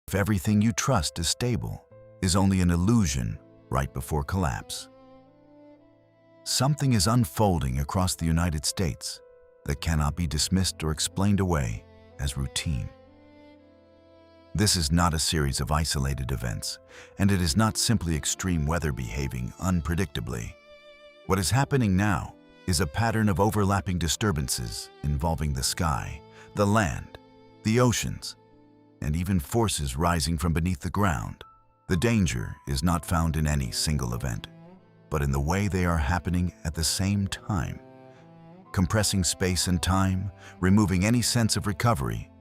if everything you trust is stable, is only an illusion right before collapse. Something is unfolding across the United States that cannot be dismissed or explained away as routine. This is not a series of isolated events, and it is not simply extreme weather behaving unpredictably. What is happening now is a pattern of overlapping disturbances involving the sky, the land, the oceans, and even forces rising from beneath the ground. The danger is not found in any single event, but in the way they are happening at the same time, compressing space and time, removing any sense of recovery,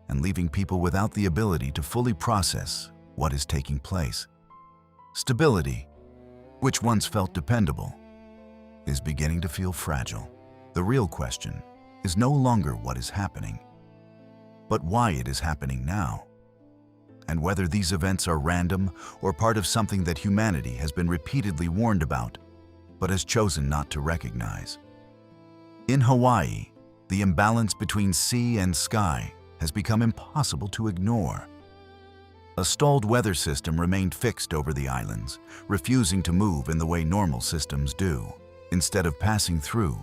and leaving people without the ability to fully process what is taking place. Stability, which once felt dependable, is beginning to feel fragile. The real question is no longer what is happening, but why it is happening now, and whether these events are random or part of something that humanity has been repeatedly warned about, but has chosen not to recognize. In Hawaii, the imbalance between sea and sky has become impossible to ignore. A stalled weather system remained fixed over the islands, refusing to move in the way normal systems do. Instead of passing through,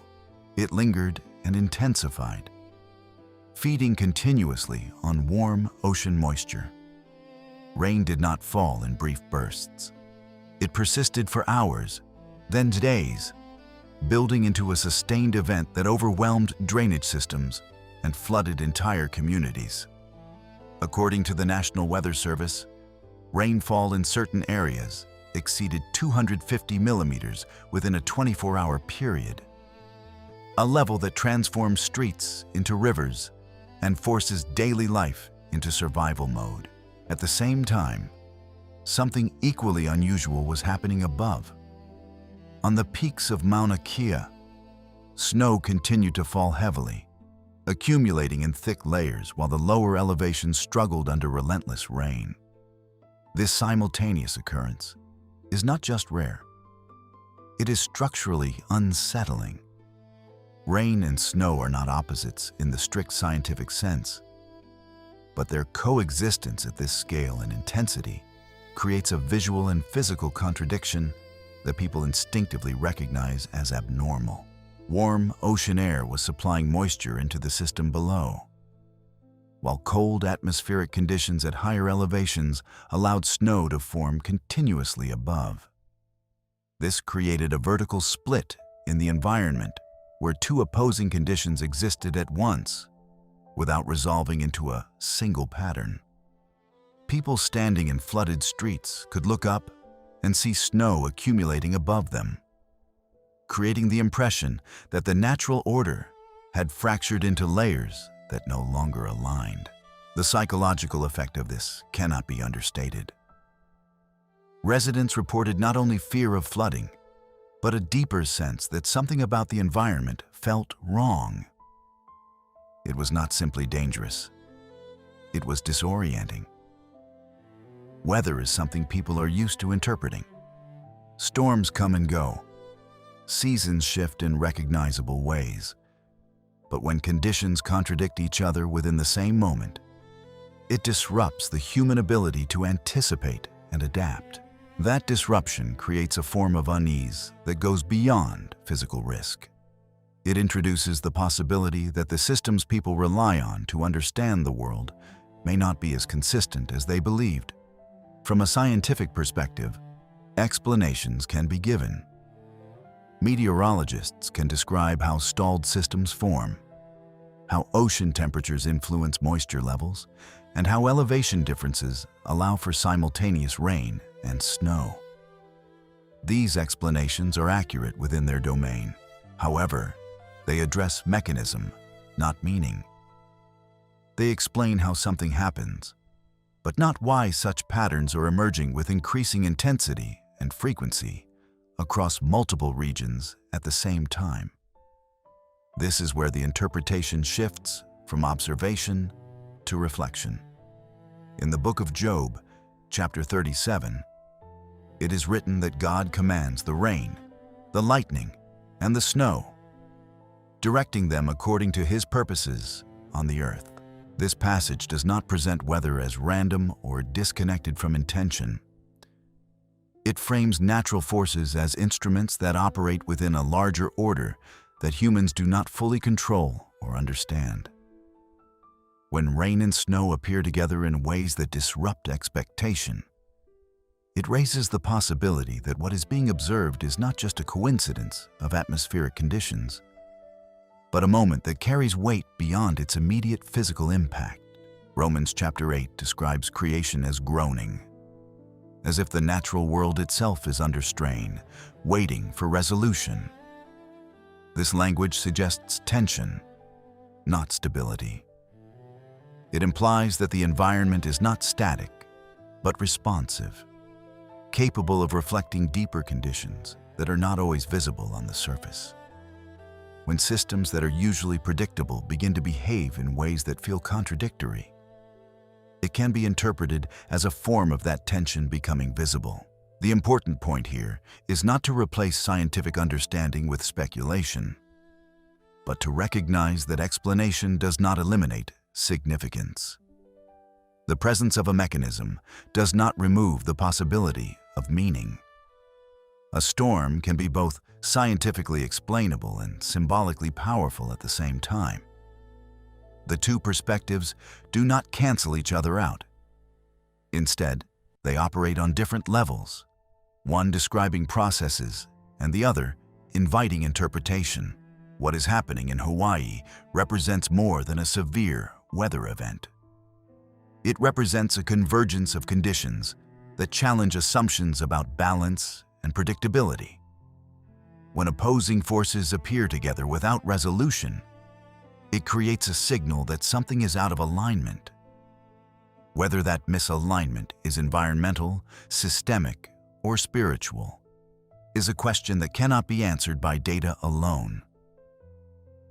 it lingered and intensified, feeding continuously on warm ocean moisture. Rain did not fall in brief bursts. It persisted for hours, then days, building into a sustained event that overwhelmed drainage systems and flooded entire communities. According to the National Weather Service, rainfall in certain areas exceeded 250 millimeters within a 24-hour period, a level that transforms streets into rivers and forces daily life into survival mode. At the same time, something equally unusual was happening above. On the peaks of Mauna Kea, snow continued to fall heavily, accumulating in thick layers while the lower elevations struggled under relentless rain. This simultaneous occurrence is not just rare, it is structurally unsettling. Rain and snow are not opposites in the strict scientific sense, but their coexistence at this scale and intensity creates a visual and physical contradiction that people instinctively recognize as abnormal. Warm ocean air was supplying moisture into the system below, while cold atmospheric conditions at higher elevations allowed snow to form continuously above. This created a vertical split in the environment where two opposing conditions existed at once, without resolving into a single pattern. People standing in flooded streets could look up and see snow accumulating above them, creating the impression that the natural order had fractured into layers that no longer aligned. The psychological effect of this cannot be understated. Residents reported not only fear of flooding, but a deeper sense that something about the environment felt wrong. It was not simply dangerous, it was disorienting. Weather is something people are used to interpreting. Storms come and go. Seasons shift in recognizable ways. But when conditions contradict each other within the same moment, it disrupts the human ability to anticipate and adapt. That disruption creates a form of unease that goes beyond physical risk. It introduces the possibility that the systems people rely on to understand the world may not be as consistent as they believed. From a scientific perspective, explanations can be given. Meteorologists can describe how stalled systems form, how ocean temperatures influence moisture levels, and how elevation differences allow for simultaneous rain and snow. These explanations are accurate within their domain. However, they address mechanism, not meaning. They explain how something happens, but not why such patterns are emerging with increasing intensity and frequency across multiple regions at the same time. This is where the interpretation shifts from observation to reflection. In the book of Job, chapter 37, it is written that God commands the rain, the lightning, and the snow, directing them according to His purposes on the earth. This passage does not present weather as random or disconnected from intention. It frames natural forces as instruments that operate within a larger order that humans do not fully control or understand. When rain and snow appear together in ways that disrupt expectation, it raises the possibility that what is being observed is not just a coincidence of atmospheric conditions, but a moment that carries weight beyond its immediate physical impact. Romans chapter 8 describes creation as groaning, as if the natural world itself is under strain, waiting for resolution. This language suggests tension, not stability. It implies that the environment is not static, but responsive, capable of reflecting deeper conditions that are not always visible on the surface. When systems that are usually predictable begin to behave in ways that feel contradictory, it can be interpreted as a form of that tension becoming visible. The important point here is not to replace scientific understanding with speculation, but to recognize that explanation does not eliminate significance. The presence of a mechanism does not remove the possibility of meaning. A storm can be both scientifically explainable and symbolically powerful at the same time. The two perspectives do not cancel each other out. Instead, they operate on different levels, one describing processes and the other inviting interpretation. What is happening in Hawaii represents more than a severe weather event. It represents a convergence of conditions that challenge assumptions about balance and predictability. When opposing forces appear together without resolution, it creates a signal that something is out of alignment. Whether that misalignment is environmental, systemic, or spiritual is a question that cannot be answered by data alone.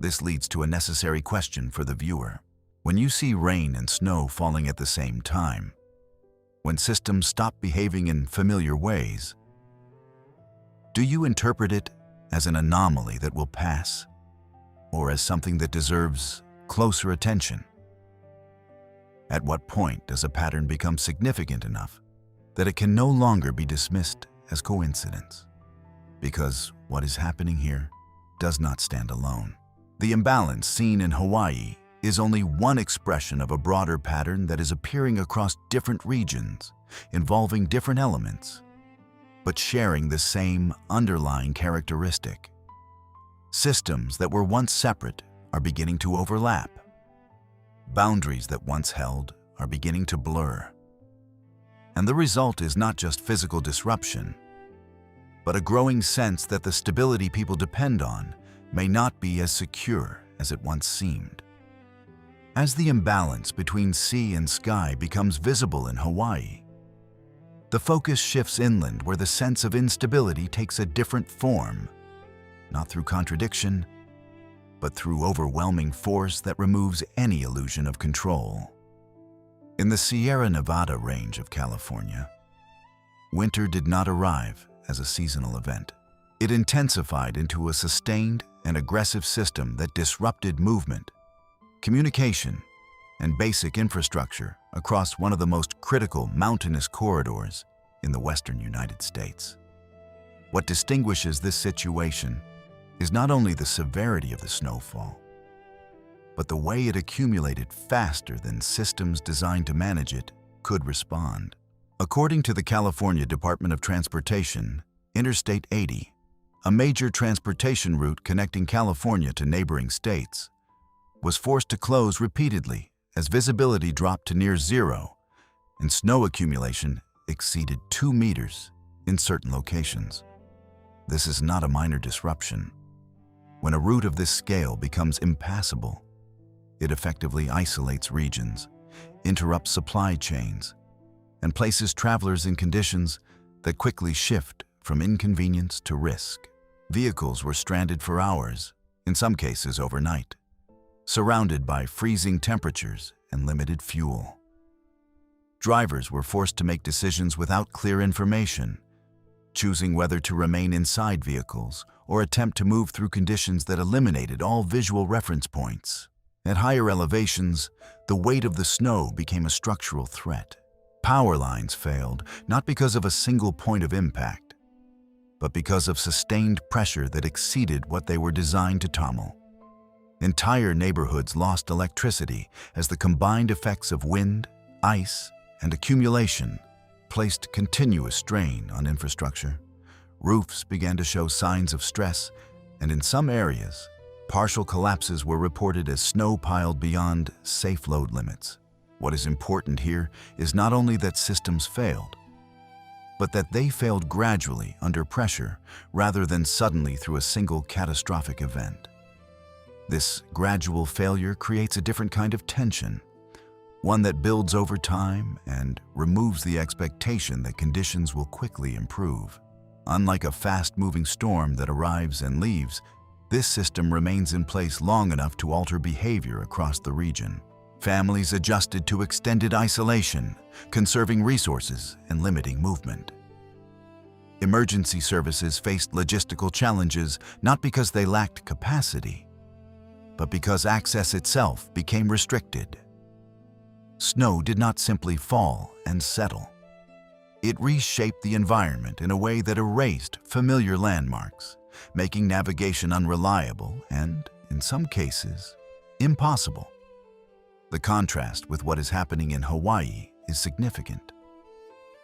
This leads to a necessary question for the viewer. When you see rain and snow falling at the same time, when systems stop behaving in familiar ways, do you interpret it as an anomaly that will pass, or as something that deserves closer attention? At what point does a pattern become significant enough that it can no longer be dismissed as coincidence? Because what is happening here does not stand alone. The imbalance seen in Hawaii is only one expression of a broader pattern that is appearing across different regions, involving different elements, but sharing the same underlying characteristic. Systems that were once separate are beginning to overlap. Boundaries that once held are beginning to blur. And the result is not just physical disruption, but a growing sense that the stability people depend on may not be as secure as it once seemed. As the imbalance between sea and sky becomes visible in Hawaii, the focus shifts inland where the sense of instability takes a different form, not through contradiction, but through overwhelming force that removes any illusion of control. In the Sierra Nevada range of California, winter did not arrive as a seasonal event. It intensified into a sustained and aggressive system that disrupted movement, communication, and basic infrastructure across one of the most critical mountainous corridors in the western United States. What distinguishes this situation is not only the severity of the snowfall, but the way it accumulated faster than systems designed to manage it could respond. According to the California Department of Transportation, Interstate 80, a major transportation route connecting California to neighboring states, was forced to close repeatedly as visibility dropped to near zero and snow accumulation exceeded 2 meters in certain locations. This is not a minor disruption. When a route of this scale becomes impassable, it effectively isolates regions, interrupts supply chains, and places travelers in conditions that quickly shift from inconvenience to risk. Vehicles were stranded for hours, in some cases overnight, surrounded by freezing temperatures and limited fuel. Drivers were forced to make decisions without clear information, choosing whether to remain inside vehicles or attempt to move through conditions that eliminated all visual reference points. At higher elevations, the weight of the snow became a structural threat. Power lines failed, not because of a single point of impact, but because of sustained pressure that exceeded what they were designed to tunnel. Entire neighborhoods lost electricity as the combined effects of wind, ice, and accumulation placed continuous strain on infrastructure. Roofs began to show signs of stress, and in some areas, partial collapses were reported as snow piled beyond safe load limits. What is important here is not only that systems failed, but that they failed gradually under pressure rather than suddenly through a single catastrophic event. This gradual failure creates a different kind of tension, one that builds over time and removes the expectation that conditions will quickly improve. Unlike a fast-moving storm that arrives and leaves, this system remains in place long enough to alter behavior across the region. Families adjusted to extended isolation, conserving resources and limiting movement. Emergency services faced logistical challenges not because they lacked capacity, but because access itself became restricted. Snow did not simply fall and settle. It reshaped the environment in a way that erased familiar landmarks, making navigation unreliable and, in some cases, impossible. The contrast with what is happening in Hawaii is significant.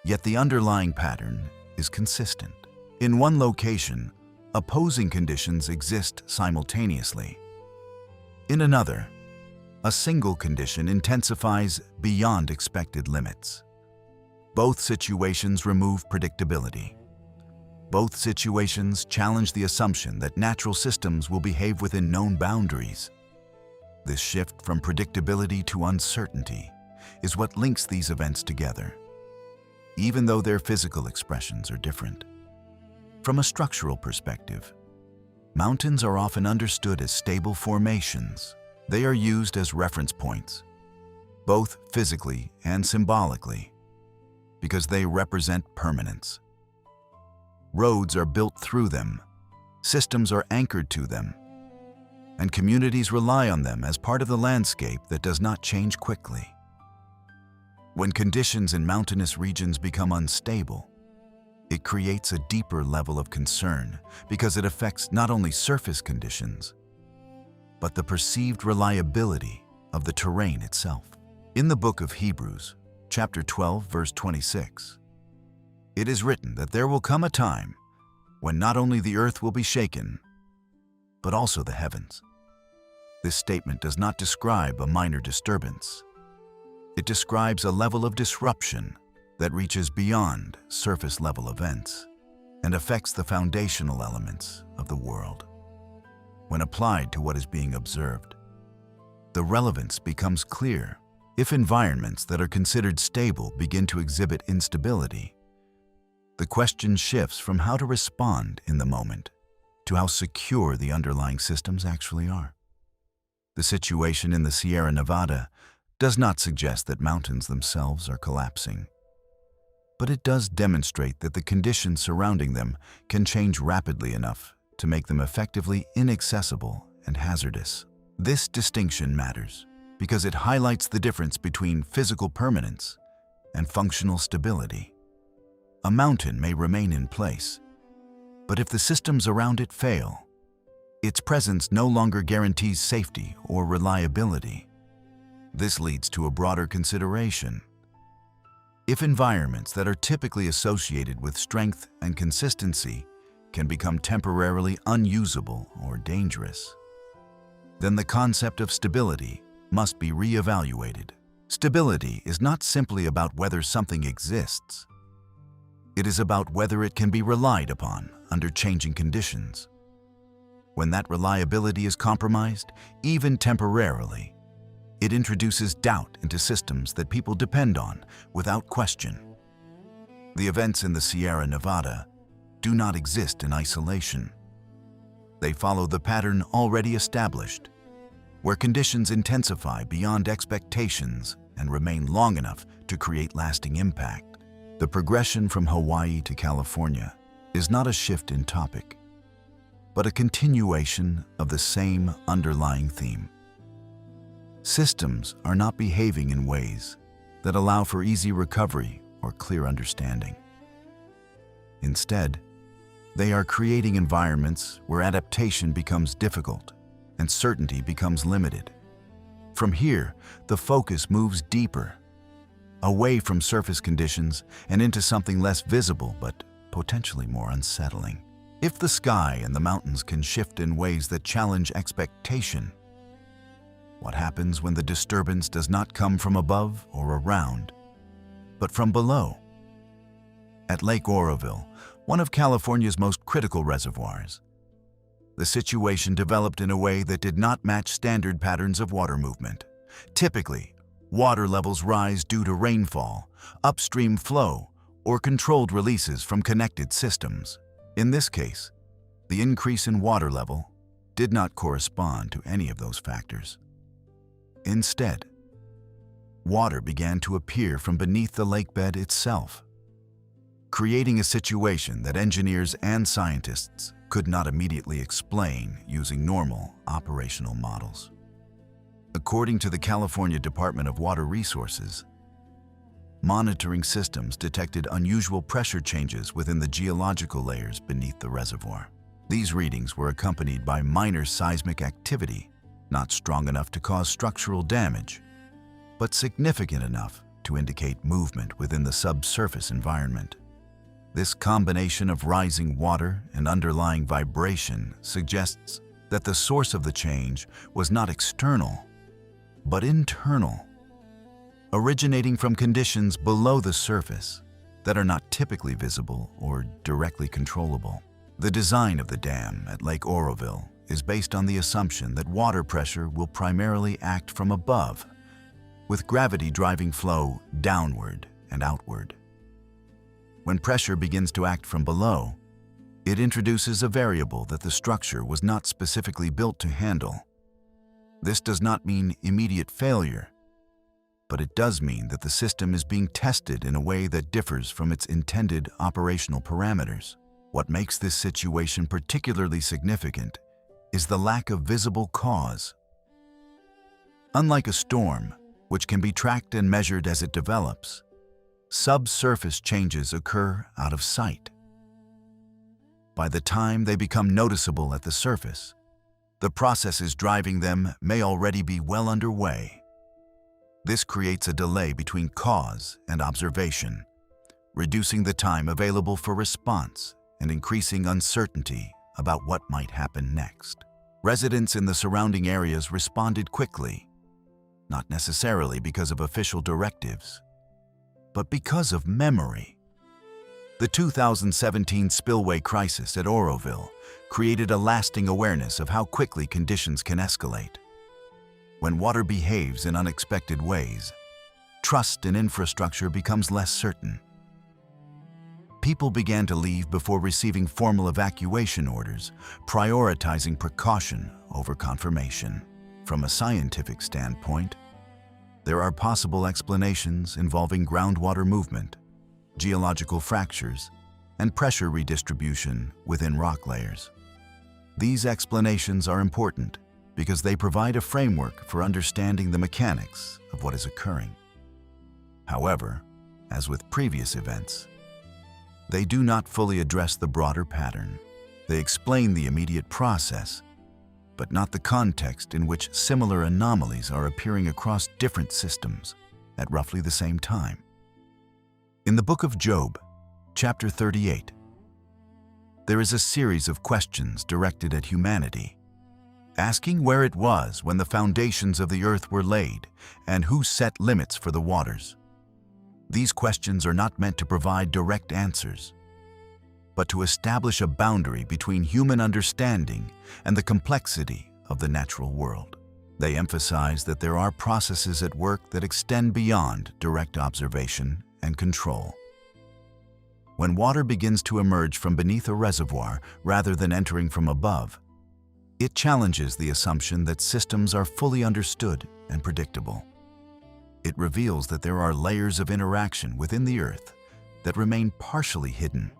Yet the underlying pattern is consistent. In one location, opposing conditions exist simultaneously. In another, a single condition intensifies beyond expected limits. Both situations remove predictability. Both situations challenge the assumption that natural systems will behave within known boundaries. This shift from predictability to uncertainty is what links these events together, even though their physical expressions are different. From a structural perspective, mountains are often understood as stable formations. They are used as reference points, both physically and symbolically, because they represent permanence. Roads are built through them, systems are anchored to them, and communities rely on them as part of the landscape that does not change quickly. When conditions in mountainous regions become unstable, it creates a deeper level of concern because it affects not only surface conditions, but the perceived reliability of the terrain itself. In the book of Hebrews, chapter 12, verse 26, it is written that there will come a time when not only the earth will be shaken, but also the heavens. This statement does not describe a minor disturbance. It describes a level of disruption that reaches beyond surface-level events and affects the foundational elements of the world. When applied to what is being observed, the relevance becomes clear. If environments that are considered stable begin to exhibit instability, the question shifts from how to respond in the moment to how secure the underlying systems actually are. The situation in the Sierra Nevada does not suggest that mountains themselves are collapsing, but it does demonstrate that the conditions surrounding them can change rapidly enough to make them effectively inaccessible and hazardous. This distinction matters because it highlights the difference between physical permanence and functional stability. A mountain may remain in place, but if the systems around it fail, its presence no longer guarantees safety or reliability. This leads to a broader consideration. If environments that are typically associated with strength and consistency can become temporarily unusable or dangerous, then the concept of stability must be reevaluated. Stability is not simply about whether something exists. It is about whether it can be relied upon under changing conditions. When that reliability is compromised, even temporarily, it introduces doubt into systems that people depend on without question. The events in the Sierra Nevada do not exist in isolation. They follow the pattern already established, where conditions intensify beyond expectations and remain long enough to create lasting impact. The progression from Hawaii to California is not a shift in topic, but a continuation of the same underlying theme. systems are not behaving in ways that allow for easy recovery or clear understanding. Instead, they are creating environments where adaptation becomes difficult and certainty becomes limited. From here, the focus moves deeper, away from surface conditions and into something less visible but potentially more unsettling. If the sky and the mountains can shift in ways that challenge expectation, what happens when the disturbance does not come from above or around, but from below? At Lake Oroville, one of California's most critical reservoirs, the situation developed in a way that did not match standard patterns of water movement. Typically, water levels rise due to rainfall, upstream flow, or controlled releases from connected systems. In this case, the increase in water level did not correspond to any of those factors. Instead, water began to appear from beneath the lakebed itself, creating a situation that engineers and scientists could not immediately explain using normal operational models. According to the California Department of Water Resources, monitoring systems detected unusual pressure changes within the geological layers beneath the reservoir. These readings were accompanied by minor seismic activity, not strong enough to cause structural damage, but significant enough to indicate movement within the subsurface environment. This combination of rising water and underlying vibration suggests that the source of the change was not external, but internal, originating from conditions below the surface that are not typically visible or directly controllable. The design of the dam at Lake Oroville is based on the assumption that water pressure will primarily act from above, with gravity driving flow downward and outward. When pressure begins to act from below, it introduces a variable that the structure was not specifically built to handle. This does not mean immediate failure, but it does mean that the system is being tested in a way that differs from its intended operational parameters. What makes this situation particularly significant is the lack of visible cause. Unlike a storm, which can be tracked and measured as it develops, subsurface changes occur out of sight. By the time they become noticeable at the surface, the processes driving them may already be well underway. This creates a delay between cause and observation, reducing the time available for response and increasing uncertainty about what might happen next. Residents in the surrounding areas responded quickly, not necessarily because of official directives, but because of memory. The 2017 spillway crisis at Oroville created a lasting awareness of how quickly conditions can escalate. When water behaves in unexpected ways, trust in infrastructure becomes less certain. People began to leave before receiving formal evacuation orders, prioritizing precaution over confirmation. From a scientific standpoint, there are possible explanations involving groundwater movement, geological fractures, and pressure redistribution within rock layers. These explanations are important because they provide a framework for understanding the mechanics of what is occurring. However, as with previous events, they do not fully address the broader pattern. They explain the immediate process, but not the context in which similar anomalies are appearing across different systems at roughly the same time. In the book of Job, chapter 38, there is a series of questions directed at humanity, asking where it was when the foundations of the earth were laid and who set limits for the waters. These questions are not meant to provide direct answers, but to establish a boundary between human understanding and the complexity of the natural world. They emphasize that there are processes at work that extend beyond direct observation and control. When water begins to emerge from beneath a reservoir rather than entering from above, it challenges the assumption that systems are fully understood and predictable. It reveals that there are layers of interaction within the earth that remain partially hidden.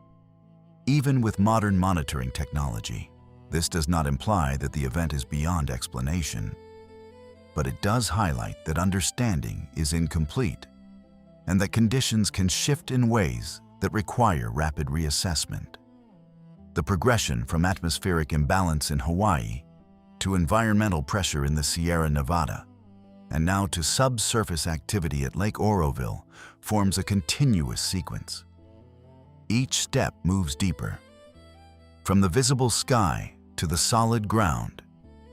Even with modern monitoring technology, this does not imply that the event is beyond explanation. but it does highlight that understanding is incomplete and that conditions can shift in ways that require rapid reassessment. The progression from atmospheric imbalance in Hawaii to environmental pressure in the Sierra Nevada, and now to subsurface activity at Lake Oroville, forms a continuous sequence. Each step moves deeper, from the visible sky to the solid ground,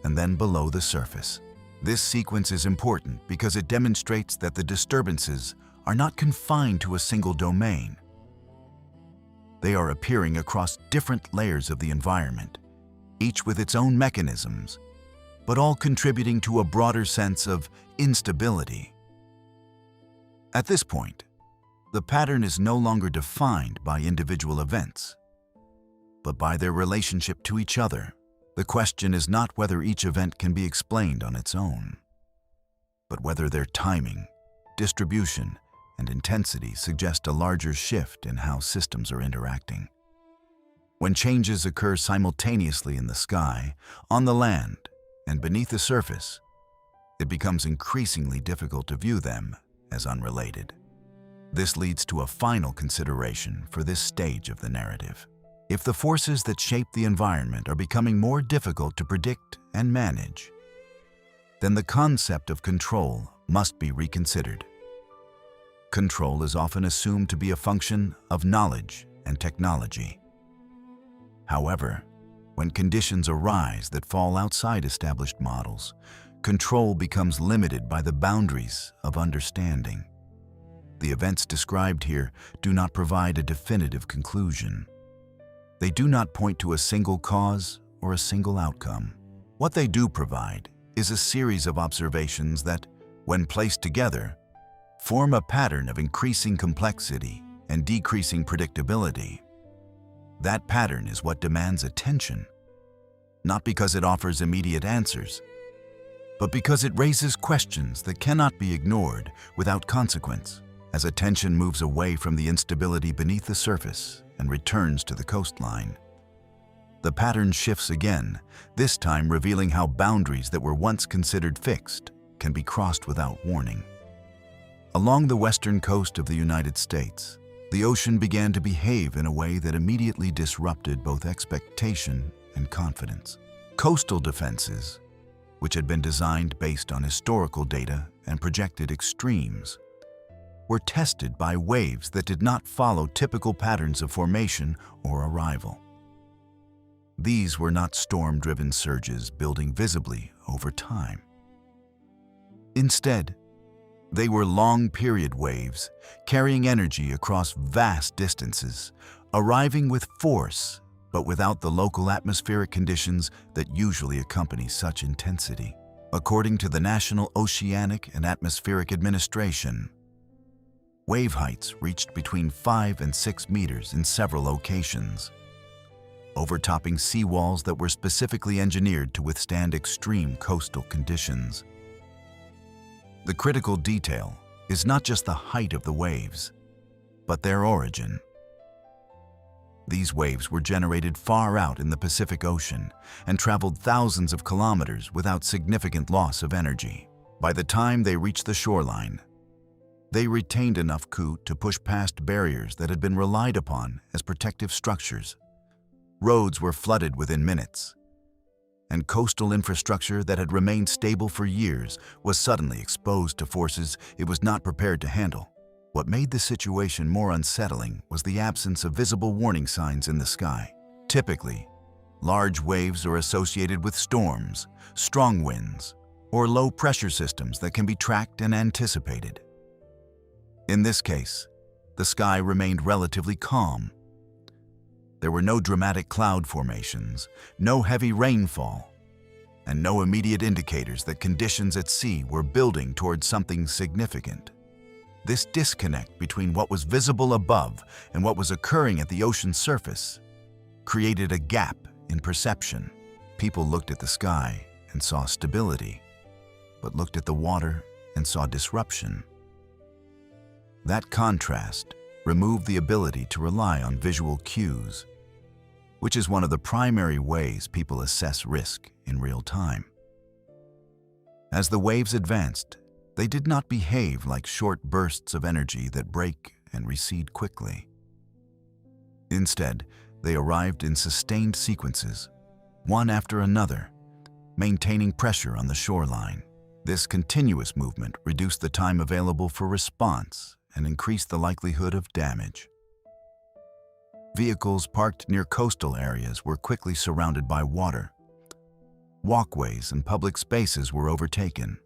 and then below the surface. This sequence is important because it demonstrates that the disturbances are not confined to a single domain. They are appearing across different layers of the environment, each with its own mechanisms, but all contributing to a broader sense of instability. At this point, the pattern is no longer defined by individual events, but by their relationship to each other. The question is not whether each event can be explained on its own, but whether their timing, distribution, and intensity suggest a larger shift in how systems are interacting. When changes occur simultaneously in the sky, on the land, and beneath the surface, it becomes increasingly difficult to view them as unrelated. This leads to a final consideration for this stage of the narrative. If the forces that shape the environment are becoming more difficult to predict and manage, then the concept of control must be reconsidered. Control is often assumed to be a function of knowledge and technology. However, when conditions arise that fall outside established models, control becomes limited by the boundaries of understanding. The events described here do not provide a definitive conclusion. They do not point to a single cause or a single outcome. What they do provide is a series of observations that, when placed together, form a pattern of increasing complexity and decreasing predictability. That pattern is what demands attention, not because it offers immediate answers, but because it raises questions that cannot be ignored without consequence. As attention moves away from the instability beneath the surface and returns to the coastline, the pattern shifts again, this time revealing how boundaries that were once considered fixed can be crossed without warning. Along the western coast of the United States, the ocean began to behave in a way that immediately disrupted both expectation and confidence. Coastal defenses, which had been designed based on historical data and projected extremes, were tested by waves that did not follow typical patterns of formation or arrival. These were not storm-driven surges building visibly over time. Instead, they were long-period waves carrying energy across vast distances, arriving with force but without the local atmospheric conditions that usually accompany such intensity. According to the National Oceanic and Atmospheric Administration, wave heights reached between 5 and 6 meters in several locations, overtopping seawalls that were specifically engineered to withstand extreme coastal conditions. The critical detail is not just the height of the waves, but their origin. These waves were generated far out in the Pacific Ocean and traveled thousands of kilometers without significant loss of energy. By the time they reached the shoreline, they retained enough coup to push past barriers that had been relied upon as protective structures. Roads were flooded within minutes, and coastal infrastructure that had remained stable for years was suddenly exposed to forces it was not prepared to handle. What made the situation more unsettling was the absence of visible warning signs in the sky. Typically, large waves are associated with storms, strong winds, or low-pressure systems that can be tracked and anticipated. In this case, the sky remained relatively calm. There were no dramatic cloud formations, no heavy rainfall, and no immediate indicators that conditions at sea were building towards something significant. This disconnect between what was visible above and what was occurring at the ocean's surface created a gap in perception. People looked at the sky and saw stability, but looked at the water and saw disruption. That contrast removed the ability to rely on visual cues, which is one of the primary ways people assess risk in real time. As the waves advanced, they did not behave like short bursts of energy that break and recede quickly. Instead, they arrived in sustained sequences, one after another, maintaining pressure on the shoreline. This continuous movement reduced the time available for response and increased the likelihood of damage. Vehicles parked near coastal areas were quickly surrounded by water. Walkways and public spaces were overtaken.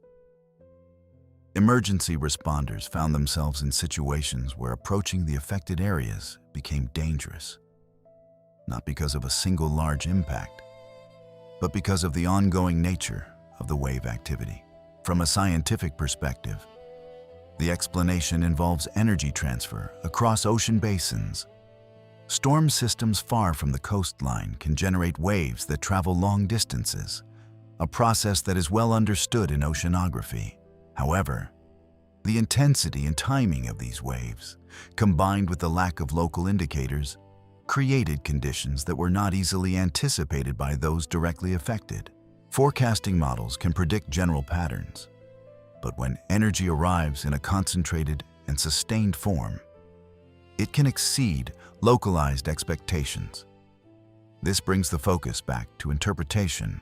Emergency responders found themselves in situations where approaching the affected areas became dangerous, not because of a single large impact, but because of the ongoing nature of the wave activity. From a scientific perspective, the explanation involves energy transfer across ocean basins. Storm systems far from the coastline can generate waves that travel long distances, a process that is well understood in oceanography. However, the intensity and timing of these waves, combined with the lack of local indicators, created conditions that were not easily anticipated by those directly affected. Forecasting models can predict general patterns, but when energy arrives in a concentrated and sustained form, it can exceed localized expectations. This brings the focus back to interpretation.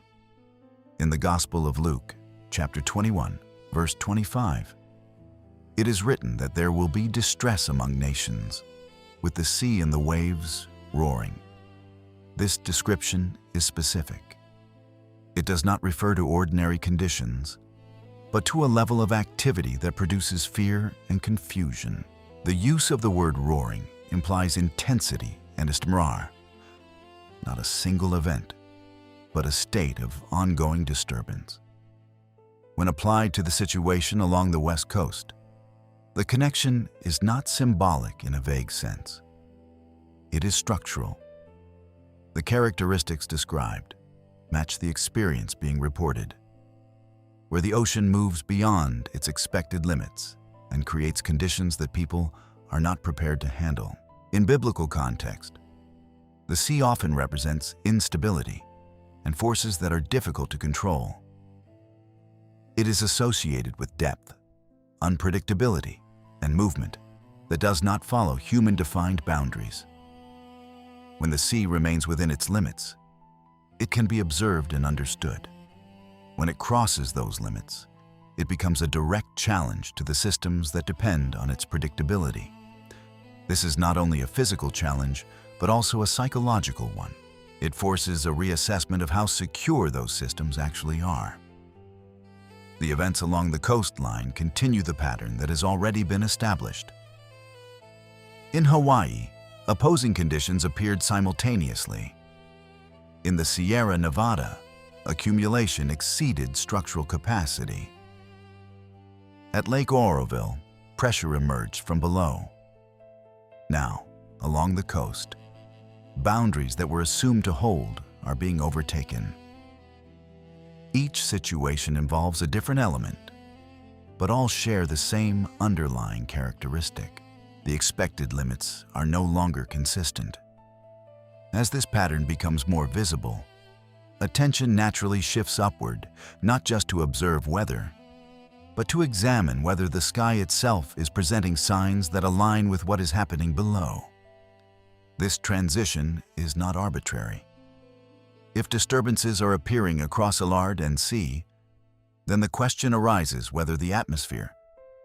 In the Gospel of Luke, chapter 21, verse 25, it is written that there will be distress among nations, with the sea and the waves roaring. This description is specific. It does not refer to ordinary conditions, but to a level of activity that produces fear and confusion. The use of the word roaring implies intensity and istimrar, not a single event, but a state of ongoing disturbance. When applied to the situation along the West Coast, the connection is not symbolic in a vague sense. It is structural. The characteristics described match the experience being reported, where the ocean moves beyond its expected limits and creates conditions that people are not prepared to handle. In biblical context, the sea often represents instability and forces that are difficult to control. It is associated with depth, unpredictability, and movement that does not follow human-defined boundaries. When the sea remains within its limits, it can be observed and understood. When it crosses those limits, it becomes a direct challenge to the systems that depend on its predictability. This is not only a physical challenge, but also a psychological one. It forces a reassessment of how secure those systems actually are. The events along the coastline continue the pattern that has already been established. In Hawaii, opposing conditions appeared simultaneously. In the Sierra Nevada, accumulation exceeded structural capacity. At Lake Oroville, pressure emerged from below. Now, along the coast, boundaries that were assumed to hold are being overtaken. Each situation involves a different element, but all share the same underlying characteristic. The expected limits are no longer consistent. As this pattern becomes more visible, attention naturally shifts upward, not just to observe weather, but to examine whether the sky itself is presenting signs that align with what is happening below. This transition is not arbitrary. If disturbances are appearing across a land and sea, then the question arises whether the atmosphere,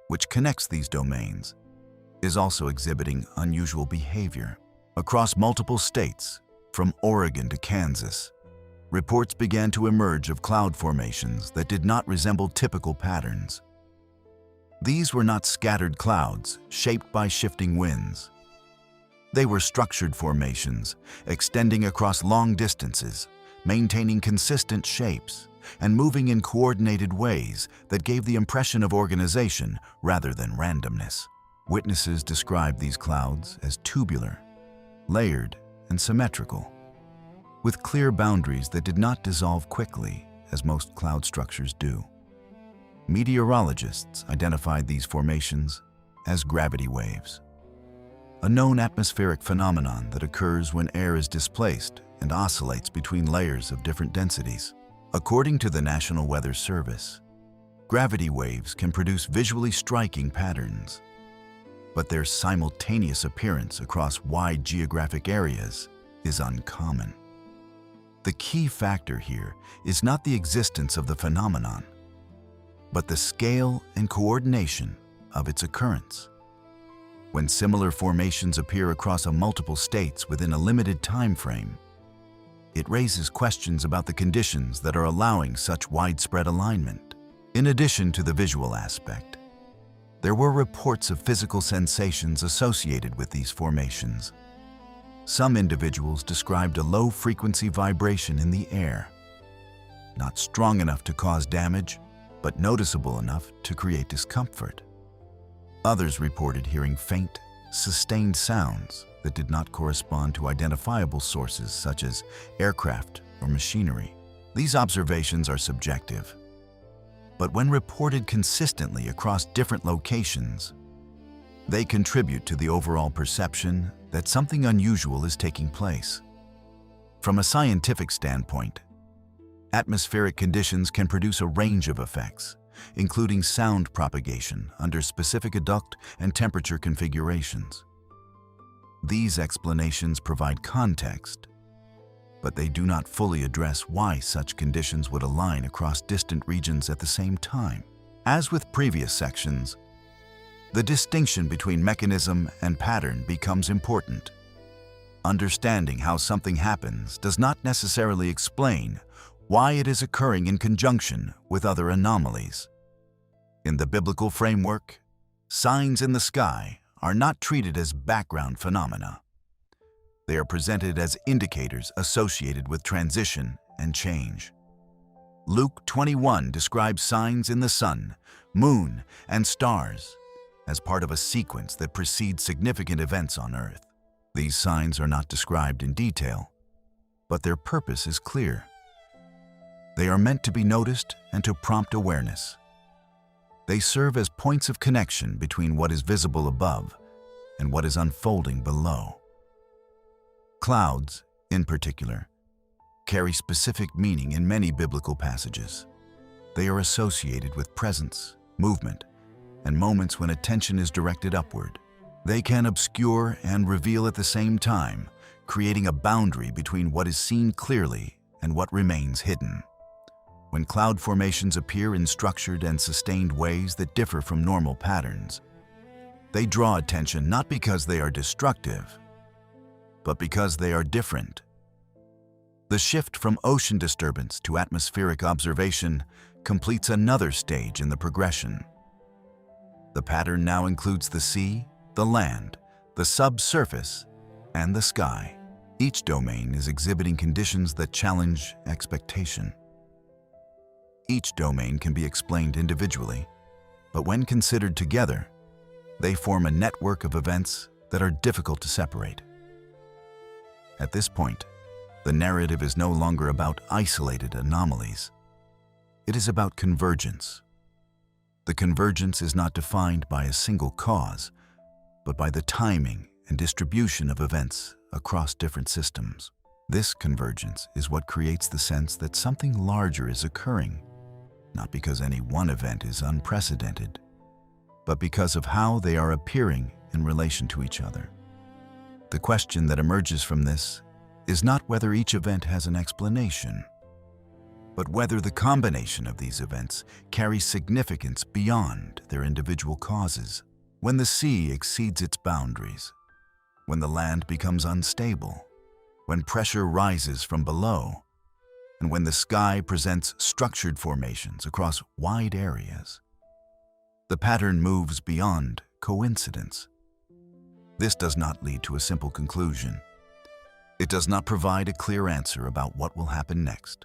which connects these domains, is also exhibiting unusual behavior. Across multiple states, from Oregon to Kansas, reports began to emerge of cloud formations that did not resemble typical patterns. These were not scattered clouds shaped by shifting winds. They were structured formations extending across long distances, maintaining consistent shapes, and moving in coordinated ways that gave the impression of organization rather than randomness. Witnesses described these clouds as tubular, layered, and symmetrical, with clear boundaries that did not dissolve quickly as most cloud structures do. Meteorologists identified these formations as gravity waves, a known atmospheric phenomenon that occurs when air is displaced and oscillates between layers of different densities. According to the National Weather Service, Gravity waves can produce visually striking patterns, but their simultaneous appearance across wide geographic areas is uncommon. The key factor here is not the existence of the phenomenon, but the scale and coordination of its occurrence. When similar formations appear across multiple states within a limited time frame, it raises questions about the conditions that are allowing such widespread alignment. In addition to the visual aspect, there were reports of physical sensations associated with these formations. Some individuals described a low-frequency vibration in the air, not strong enough to cause damage, but noticeable enough to create discomfort. Others reported hearing faint, sustained sounds that did not correspond to identifiable sources such as aircraft or machinery. These observations are subjective, but when reported consistently across different locations, they contribute to the overall perception that something unusual is taking place. From a scientific standpoint, atmospheric conditions can produce a range of effects, including sound propagation under specific adduct and temperature configurations. These explanations provide context, but they do not fully address why such conditions would align across distant regions at the same time. As with previous sections, the distinction between mechanism and pattern becomes important. Understanding how something happens does not necessarily explain why it is occurring in conjunction with other anomalies. In the biblical framework, signs in the sky are not treated as background phenomena. They are presented as indicators associated with transition and change. Luke 21 describes signs in the sun, moon, and stars as part of a sequence that precedes significant events on Earth. These signs are not described in detail, but their purpose is clear. They are meant to be noticed and to prompt awareness. They serve as points of connection between what is visible above and what is unfolding below. Clouds, in particular, carry specific meaning in many biblical passages. They are associated with presence, movement, and moments when attention is directed upward. They can obscure and reveal at the same time, creating a boundary between what is seen clearly and what remains hidden. When cloud formations appear in structured and sustained ways that differ from normal patterns, they draw attention not because they are destructive, but because they are different. The shift from ocean disturbance to atmospheric observation completes another stage in the progression. The pattern now includes the sea, the land, the subsurface, and the sky. Each domain is exhibiting conditions that challenge expectation. Each domain can be explained individually, but when considered together, they form a network of events that are difficult to separate. At this point, the narrative is no longer about isolated anomalies. It is about convergence. The convergence is not defined by a single cause, but by the timing and distribution of events across different systems. This convergence is what creates the sense that something larger is occurring, not because any one event is unprecedented, but because of how they are appearing in relation to each other. The question that emerges from this is not whether each event has an explanation, but whether the combination of these events carries significance beyond their individual causes. When the sea exceeds its boundaries, when the land becomes unstable, when pressure rises from below, and when the sky presents structured formations across wide areas, the pattern moves beyond coincidence. This does not lead to a simple conclusion. It does not provide a clear answer about what will happen next.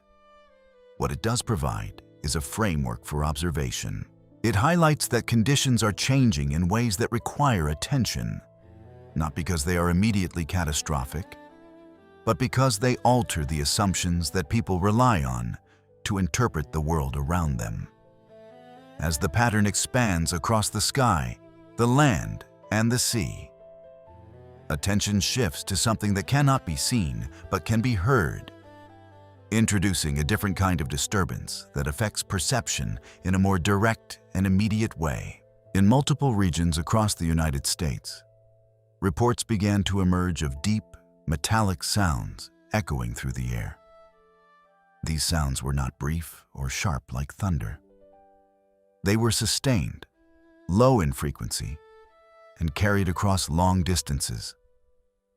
What it does provide is a framework for observation. It highlights that conditions are changing in ways that require attention, not because they are immediately catastrophic, but because they alter the assumptions that people rely on to interpret the world around them. As the pattern expands across the sky, the land, and the sea, attention shifts to something that cannot be seen but can be heard. introducing a different kind of disturbance that affects perception in a more direct and immediate way. In multiple regions across the United States, reports began to emerge of deep, metallic sounds echoing through the air. These sounds were not brief or sharp like thunder. They were sustained, low in frequency, and carried across long distances,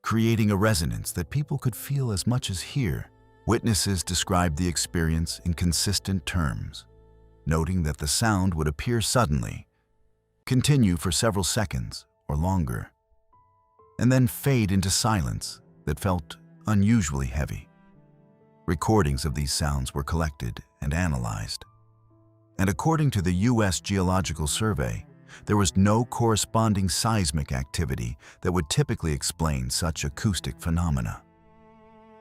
creating a resonance that people could feel as much as hear. Witnesses described the experience in consistent terms, noting that the sound would appear suddenly, continue for several seconds or longer, and then fade into silence that felt unusually heavy. Recordings of these sounds were collected and analyzed, and according to the U.S. Geological Survey, there was no corresponding seismic activity that would typically explain such acoustic phenomena.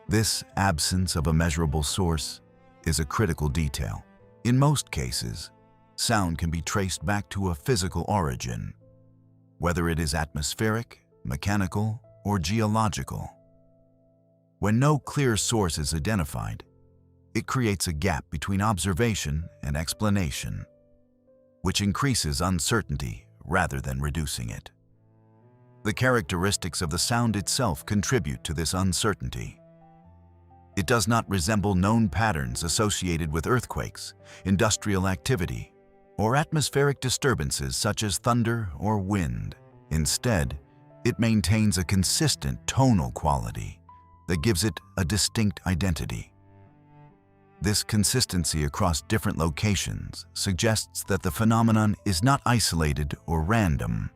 This absence of a measurable source is a critical detail. In most cases, sound can be traced back to a physical origin, whether it is atmospheric, mechanical, or geological. When no clear source is identified, it creates a gap between observation and explanation, which increases uncertainty rather than reducing it. The characteristics of the sound itself contribute to this uncertainty. It does not resemble known patterns associated with earthquakes, industrial activity, or atmospheric disturbances such as thunder or wind. Instead, it maintains a consistent tonal quality that gives it a distinct identity. This consistency across different locations suggests that the phenomenon is not isolated or random,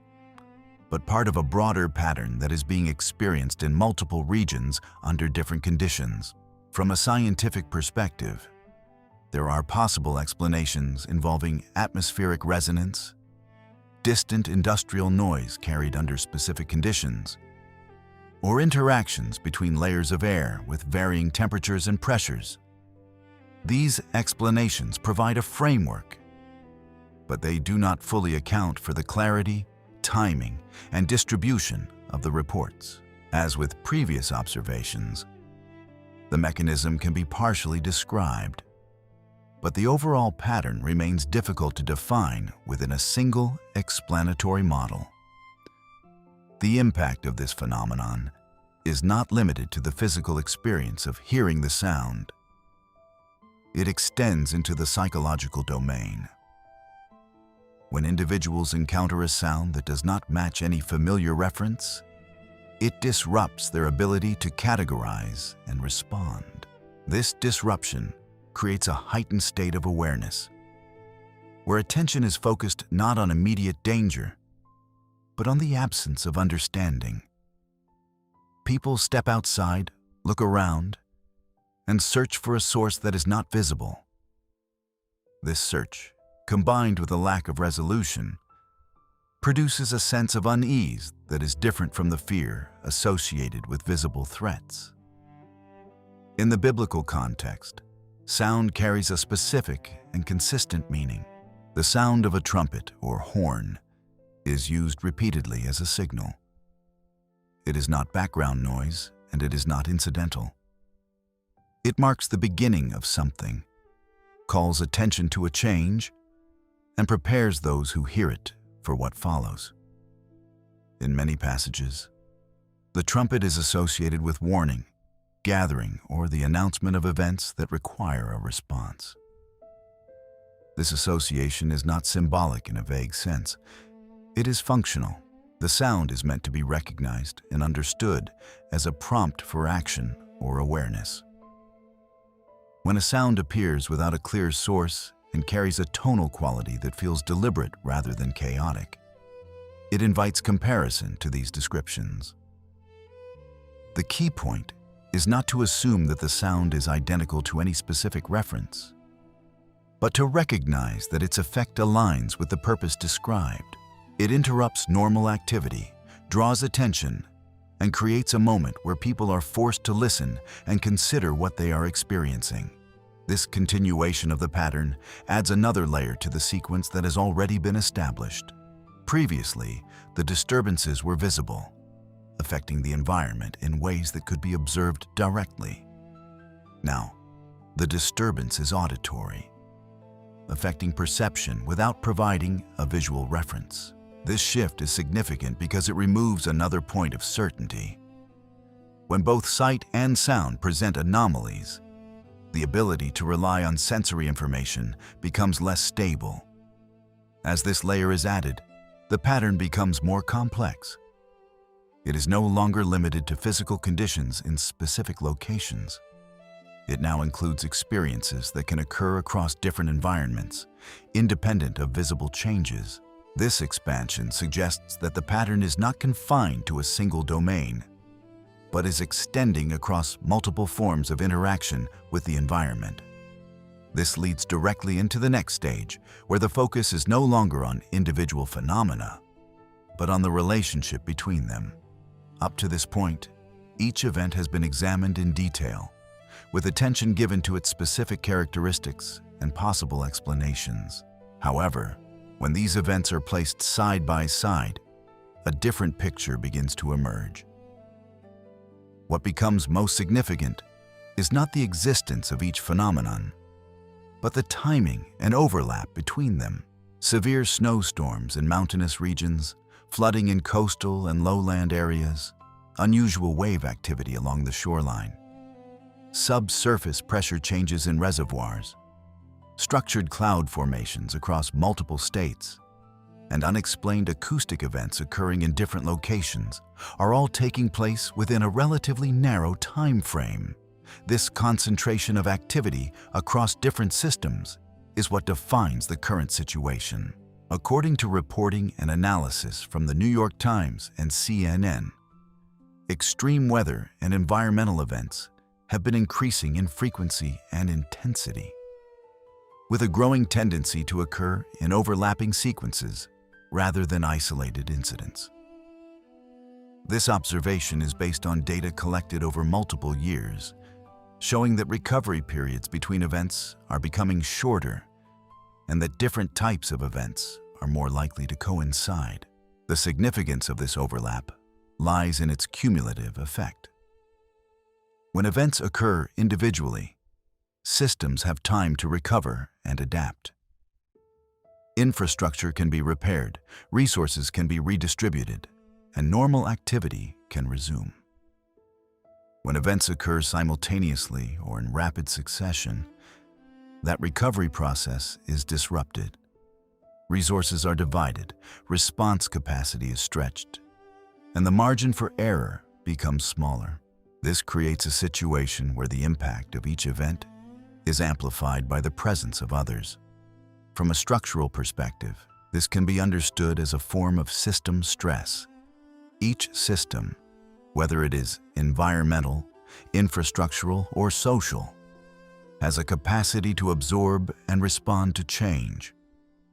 but part of a broader pattern that is being experienced in multiple regions under different conditions. From a scientific perspective, there are possible explanations involving atmospheric resonance, distant industrial noise carried under specific conditions, or interactions between layers of air with varying temperatures and pressures. These explanations provide a framework, but they do not fully account for the clarity, timing, and distribution of the reports. As with previous observations, the mechanism can be partially described, but the overall pattern remains difficult to define within a single explanatory model. The impact of this phenomenon is not limited to the physical experience of hearing the sound. It extends into the psychological domain. When individuals encounter a sound that does not match any familiar reference, it disrupts their ability to categorize and respond. This disruption creates a heightened state of awareness, where attention is focused not on immediate danger, but on the absence of understanding. People step outside, look around, and search for a source that is not visible. This search, combined with a lack of resolution, produces a sense of unease that is different from the fear associated with visible threats. In the biblical context, sound carries a specific and consistent meaning. The sound of a trumpet or horn is used repeatedly as a signal. It is not background noise, and it is not incidental. It marks the beginning of something, calls attention to a change, and prepares those who hear it for what follows. In many passages, the trumpet is associated with warning, gathering, or the announcement of events that require a response. This association is not symbolic in a vague sense. It is functional. The sound is meant to be recognized and understood as a prompt for action or awareness. When a sound appears without a clear source and carries a tonal quality that feels deliberate rather than chaotic, it invites comparison to these descriptions. The key point is not to assume that the sound is identical to any specific reference, but to recognize that its effect aligns with the purpose described. It interrupts normal activity, draws attention, and creates a moment where people are forced to listen and consider what they are experiencing. This continuation of the pattern adds another layer to the sequence that has already been established. Previously, the disturbances were visible, affecting the environment in ways that could be observed directly. Now, The disturbance is auditory, affecting perception without providing a visual reference. This shift is significant because it removes another point of certainty. When both sight and sound present anomalies, the ability to rely on sensory information becomes less stable. As this layer is added, the pattern becomes more complex. It is no longer limited to physical conditions in specific locations. It now includes experiences that can occur across different environments, independent of visible changes. This expansion suggests that the pattern is not confined to a single domain, but is extending across multiple forms of interaction with the environment. This leads directly into the next stage, where the focus is no longer on individual phenomena, but on the relationship between them. Up to this point, each event has been examined in detail, with attention given to its specific characteristics and possible explanations. However, when these events are placed side by side, a different picture begins to emerge. What becomes most significant is not the existence of each phenomenon, but the timing and overlap between them. Severe snowstorms in mountainous regions, flooding in coastal and lowland areas, unusual wave activity along the shoreline, subsurface pressure changes in reservoirs, structured cloud formations across multiple states, and unexplained acoustic events occurring in different locations are all taking place within a relatively narrow time frame. This concentration of activity across different systems is what defines the current situation. According to reporting and analysis from the New York Times and CNN, extreme weather and environmental events have been increasing in frequency and intensity, with a growing tendency to occur in overlapping sequences rather than isolated incidents. This observation is based on data collected over multiple years, showing that recovery periods between events are becoming shorter and that different types of events are more likely to coincide. The significance of this overlap lies in its cumulative effect. When events occur individually, systems have time to recover and adapt. Infrastructure can be repaired, resources can be redistributed, and normal activity can resume. When events occur simultaneously or in rapid succession, that recovery process is disrupted. Resources are divided, response capacity is stretched, and the margin for error becomes smaller. This creates a situation where the impact of each event is amplified by the presence of others. From a structural perspective, this can be understood as a form of system stress. Each system, whether it is environmental, infrastructural, or social, has a capacity to absorb and respond to change.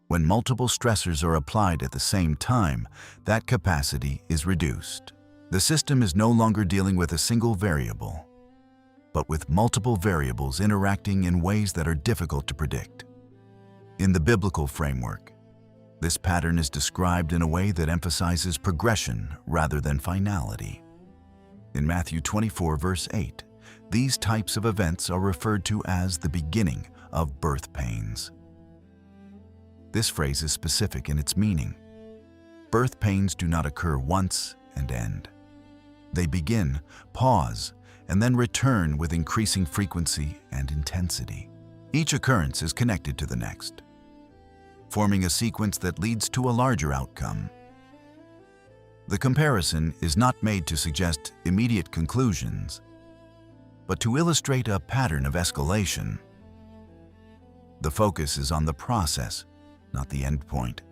When multiple stressors are applied at the same time, that capacity is reduced. The system is no longer dealing with a single variable, but with multiple variables interacting in ways that are difficult to predict. In the biblical framework, this pattern is described in a way that emphasizes progression rather than finality. In Matthew 24, verse 8, these types of events are referred to as the beginning of birth pains. This phrase is specific in its meaning. Birth pains do not occur once and end. They begin, pause, and then return with increasing frequency and intensity. Each occurrence is connected to the next, forming a sequence that leads to a larger outcome. The comparison is not made to suggest immediate conclusions, but to illustrate a pattern of escalation. The focus is on the process, not the end point.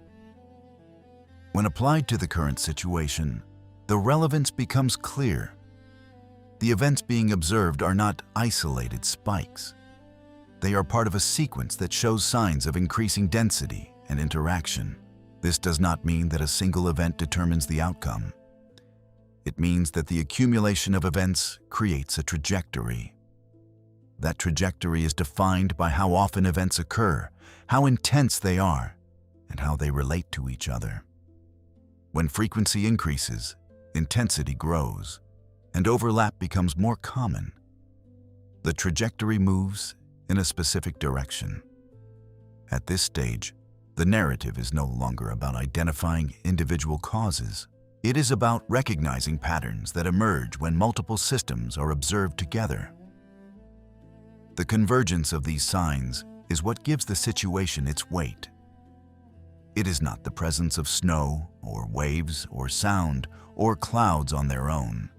When applied to the current situation, the relevance becomes clear. The events being observed are not isolated spikes. They are part of a sequence that shows signs of increasing density and interaction. This does not mean that a single event determines the outcome. It means that the accumulation of events creates a trajectory. That trajectory is defined by how often events occur, how intense they are, and how they relate to each other. When frequency increases, intensity grows, and overlap becomes more common. The trajectory moves in a specific direction. At this stage, the narrative is no longer about identifying individual causes. It is about recognizing patterns that emerge when multiple systems are observed together. The convergence of these signs is what gives the situation its weight. It is not the presence of snow or waves or sound or clouds on their own.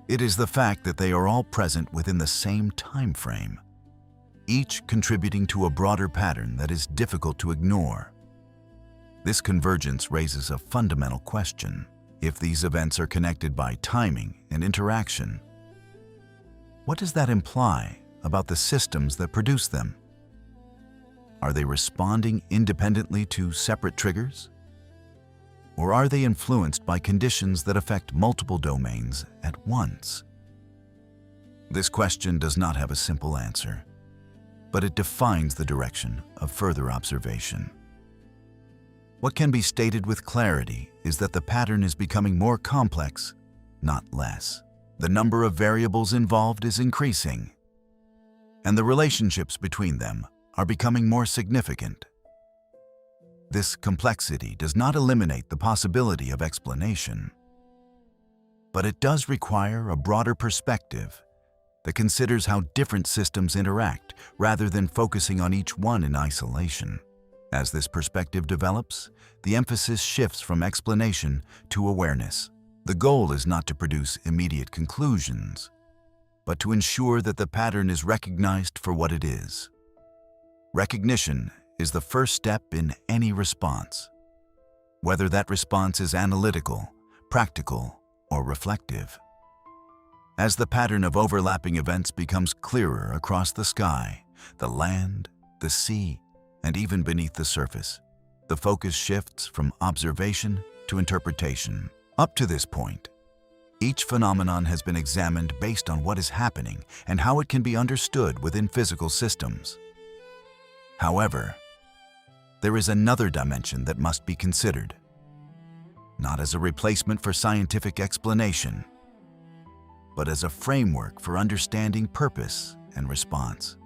It is the fact that they are all present within the same time frame, each contributing to a broader pattern that is difficult to ignore. This convergence raises a fundamental question. If these events are connected by timing and interaction, what does that imply about the systems that produce them? Are they responding independently to separate triggers? Or are they influenced by conditions that affect multiple domains at once? This question does not have a simple answer, but it defines the direction of further observation. What can be stated with clarity is that the pattern is becoming more complex, not less. The number of variables involved is increasing, and the relationships between them are becoming more significant. This complexity does not eliminate the possibility of explanation, but it does require a broader perspective that considers how different systems interact rather than focusing on each one in isolation. As this perspective develops, the emphasis shifts from explanation to awareness. The goal is not to produce immediate conclusions, but to ensure that the pattern is recognized for what it is. Recognition is the first step in any response, whether that response is analytical, practical, or reflective. As the pattern of overlapping events becomes clearer across the sky, the land, the sea, and even beneath the surface, the focus shifts from observation to interpretation. Up to this point, each phenomenon has been examined based on what is happening and how it can be understood within physical systems. However, there is another dimension that must be considered, not as a replacement for scientific explanation, but as a framework for understanding purpose and response.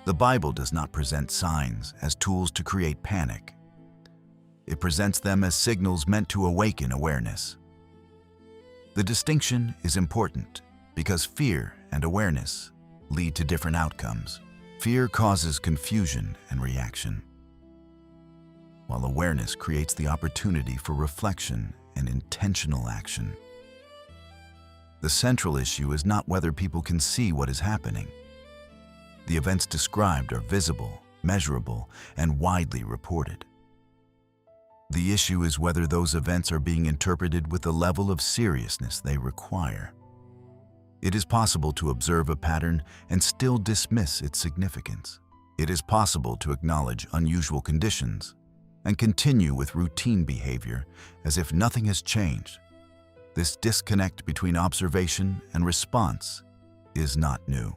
The Bible does not present signs as tools to create panic. It presents them as signals meant to awaken awareness. The distinction is important because fear and awareness lead to different outcomes. Fear causes confusion and reaction, while awareness creates the opportunity for reflection and intentional action. The central issue is not whether people can see what is happening. The events described are visible, measurable, and widely reported. The issue is whether those events are being interpreted with the level of seriousness they require. It is possible to observe a pattern and still dismiss its significance. It is possible to acknowledge unusual conditions and continue with routine behavior as if nothing has changed. This disconnect between observation and response is not new.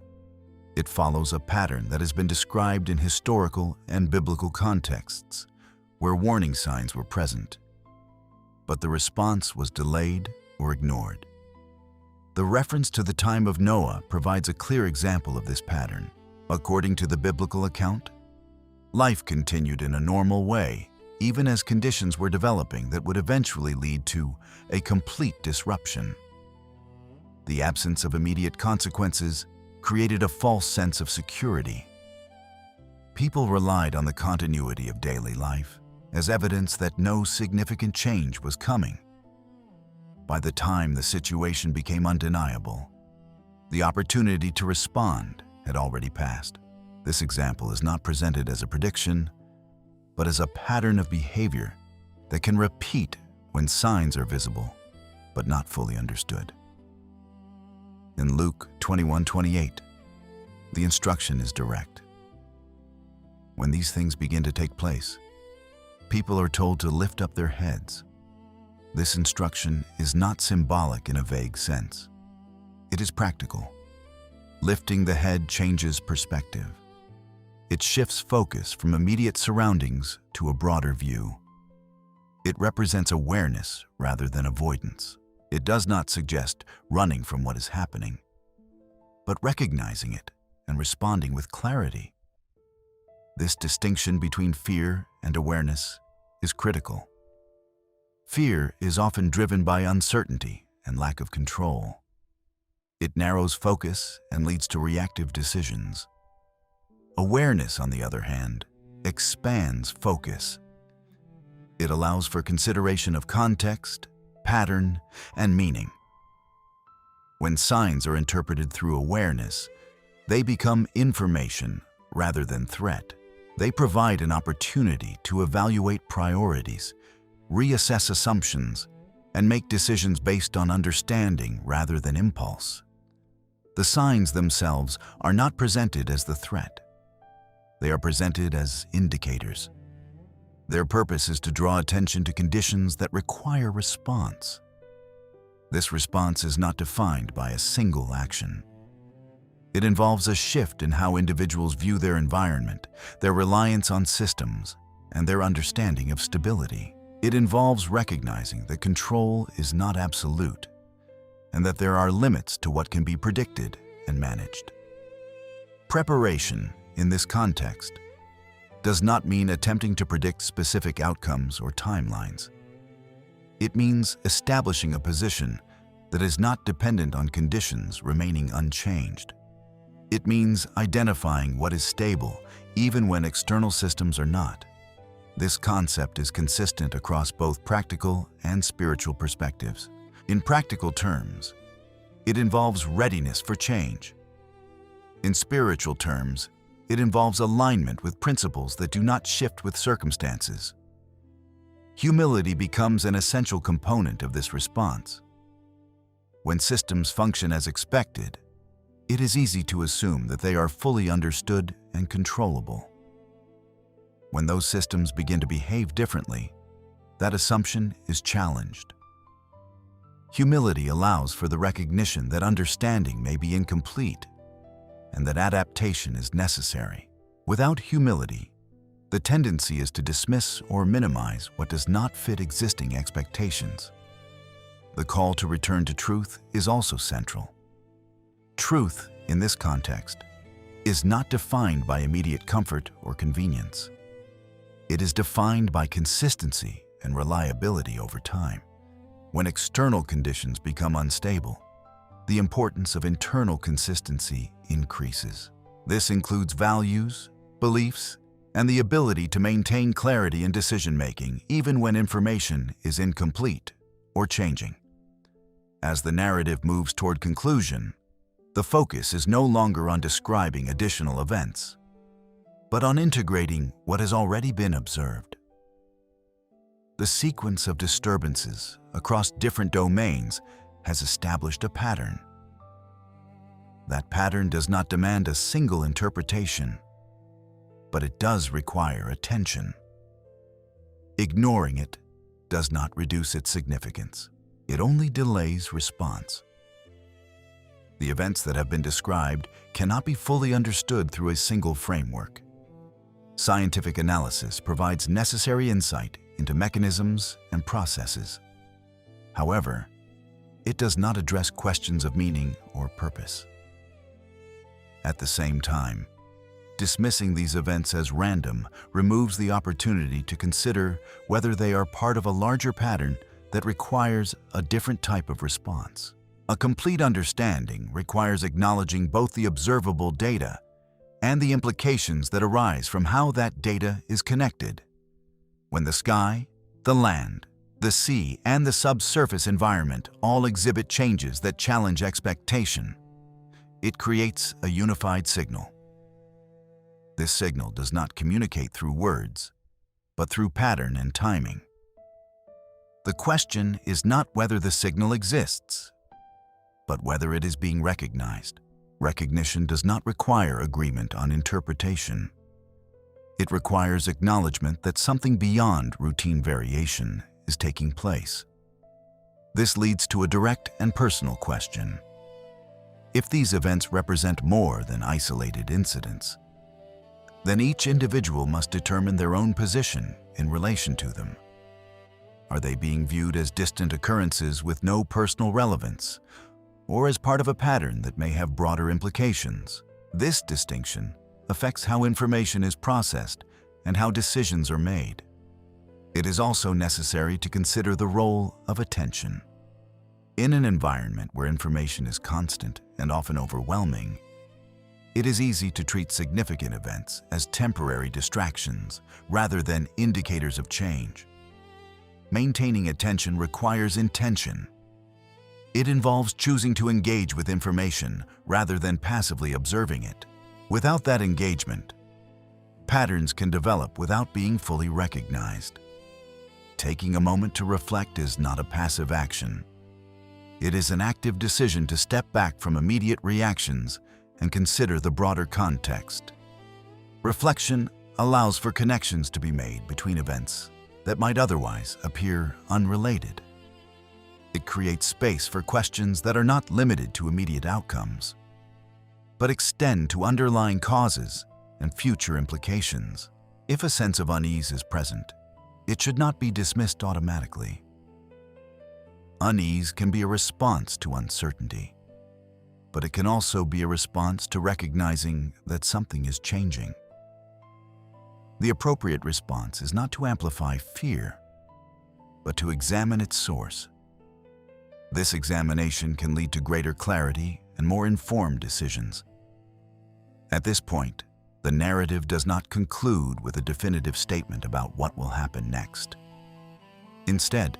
It follows a pattern that has been described in historical and biblical contexts, where warning signs were present, but the response was delayed or ignored. The reference to the time of Noah provides a clear example of this pattern. According to the biblical account, life continued in a normal way, even as conditions were developing that would eventually lead to a complete disruption. The absence of immediate consequences created a false sense of security. People relied on the continuity of daily life as evidence that no significant change was coming. By the time the situation became undeniable, the opportunity to respond had already passed. This example is not presented as a prediction, but as a pattern of behavior that can repeat when signs are visible, but not fully understood. In Luke 21:28, the instruction is direct. When these things begin to take place, people are told to lift up their heads. This instruction is not symbolic in a vague sense. It is practical. Lifting the head changes perspective. It shifts focus from immediate surroundings to a broader view. It represents awareness rather than avoidance. It does not suggest running from what is happening, but recognizing it and responding with clarity. This distinction between fear and awareness is critical. Fear is often driven by uncertainty and lack of control. It narrows focus and leads to reactive decisions. Awareness, on the other hand, expands focus. It allows for consideration of context, pattern, and meaning. When signs are interpreted through awareness, they become information rather than threat. They provide an opportunity to evaluate priorities, reassess assumptions, and make decisions based on understanding rather than impulse. The signs themselves are not presented as the threat. They are presented as indicators. Their purpose is to draw attention to conditions that require response. This response is not defined by a single action. It involves a shift in how individuals view their environment, their reliance on systems, and their understanding of stability. It involves recognizing that control is not absolute, and that there are limits to what can be predicted and managed. Preparation, in this context, does not mean attempting to predict specific outcomes or timelines. It means establishing a position that is not dependent on conditions remaining unchanged. It means identifying what is stable even when external systems are not. This concept is consistent across both practical and spiritual perspectives. In practical terms, it involves readiness for change. In spiritual terms, it involves alignment with principles that do not shift with circumstances. Humility becomes an essential component of this response. When systems function as expected, it is easy to assume that they are fully understood and controllable. When those systems begin to behave differently, that assumption is challenged. Humility allows for the recognition that understanding may be incomplete and that adaptation is necessary. Without humility, the tendency is to dismiss or minimize what does not fit existing expectations. The call to return to truth is also central. Truth, in this context, is not defined by immediate comfort or convenience. It is defined by consistency and reliability over time. When external conditions become unstable, the importance of internal consistency increases. This includes values, beliefs, and the ability to maintain clarity in decision-making even when information is incomplete or changing. As the narrative moves toward conclusion, the focus is no longer on describing additional events, but on integrating what has already been observed. The sequence of disturbances across different domains has established a pattern. That pattern does not demand a single interpretation, but it does require attention. Ignoring it does not reduce its significance. It only delays response. The events that have been described cannot be fully understood through a single framework. Scientific analysis provides necessary insight into mechanisms and processes. However, it does not address questions of meaning or purpose. At the same time, dismissing these events as random removes the opportunity to consider whether they are part of a larger pattern that requires a different type of response. A complete understanding requires acknowledging both the observable data and the implications that arise from how that data is connected. When the sky, the land, the sea, and the subsurface environment all exhibit changes that challenge expectation, it creates a unified signal. This signal does not communicate through words, but through pattern and timing. The question is not whether the signal exists, but whether it is being recognized. Recognition does not require agreement on interpretation. It requires acknowledgement that something beyond routine variation is taking place. This leads to a direct and personal question. If these events represent more than isolated incidents, then each individual must determine their own position in relation to them. Are they being viewed as distant occurrences with no personal relevance, or as part of a pattern that may have broader implications? This distinction affects how information is processed and how decisions are made. It is also necessary to consider the role of attention. In an environment where information is constant and often overwhelming, it is easy to treat significant events as temporary distractions rather than indicators of change. Maintaining attention requires intention. It involves choosing to engage with information rather than passively observing it. Without that engagement, patterns can develop without being fully recognized. Taking a moment to reflect is not a passive action. It is an active decision to step back from immediate reactions and consider the broader context. Reflection allows for connections to be made between events that might otherwise appear unrelated. It creates space for questions that are not limited to immediate outcomes, but extend to underlying causes and future implications. If a sense of unease is present, it should not be dismissed automatically. Unease can be a response to uncertainty, but it can also be a response to recognizing that something is changing. The appropriate response is not to amplify fear, but to examine its source. This examination can lead to greater clarity and more informed decisions. At this point, the narrative does not conclude with a definitive statement about what will happen next. Instead,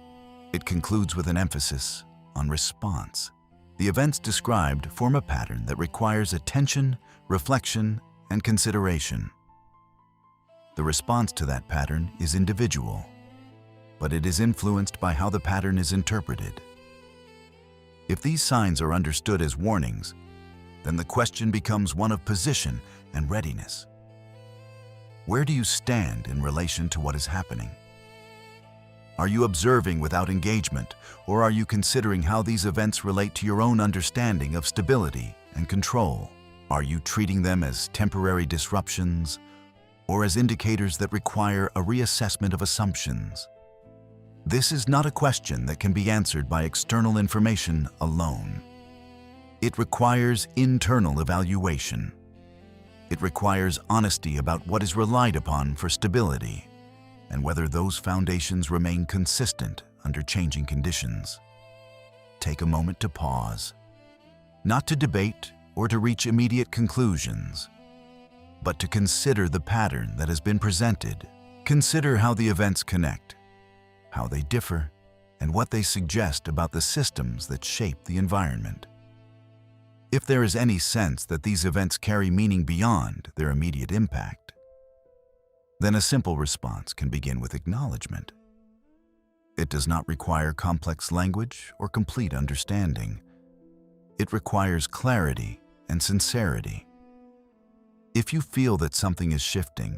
it concludes with an emphasis on response. The events described form a pattern that requires attention, reflection, and consideration. The response to that pattern is individual, but it is influenced by how the pattern is interpreted. If these signs are understood as warnings, then the question becomes one of position and readiness. Where do you stand in relation to what is happening? Are you observing without engagement, or are you considering how these events relate to your own understanding of stability and control? Are you treating them as temporary disruptions, or as indicators that require a reassessment of assumptions? This is not a question that can be answered by external information alone. It requires internal evaluation. It requires honesty about what is relied upon for stability and whether those foundations remain consistent under changing conditions. Take a moment to pause, not to debate or to reach immediate conclusions, but to consider the pattern that has been presented. Consider how the events connect, how they differ, and what they suggest about the systems that shape the environment. If there is any sense that these events carry meaning beyond their immediate impact, then a simple response can begin with acknowledgement. It does not require complex language or complete understanding. It requires clarity and sincerity. If you feel that something is shifting,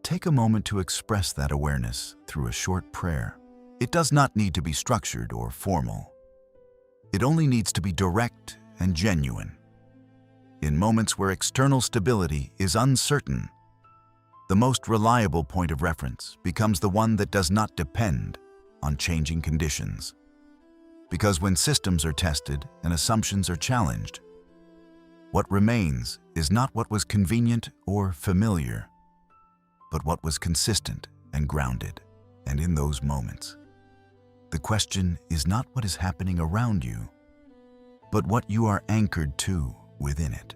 take a moment to express that awareness through a short prayer. It does not need to be structured or formal. It only needs to be direct and genuine. In moments where external stability is uncertain, the most reliable point of reference becomes the one that does not depend on changing conditions. Because when systems are tested and assumptions are challenged, what remains is not what was convenient or familiar, but what was consistent and grounded. And in those moments, the question is not what is happening around you, but what you are anchored to within it.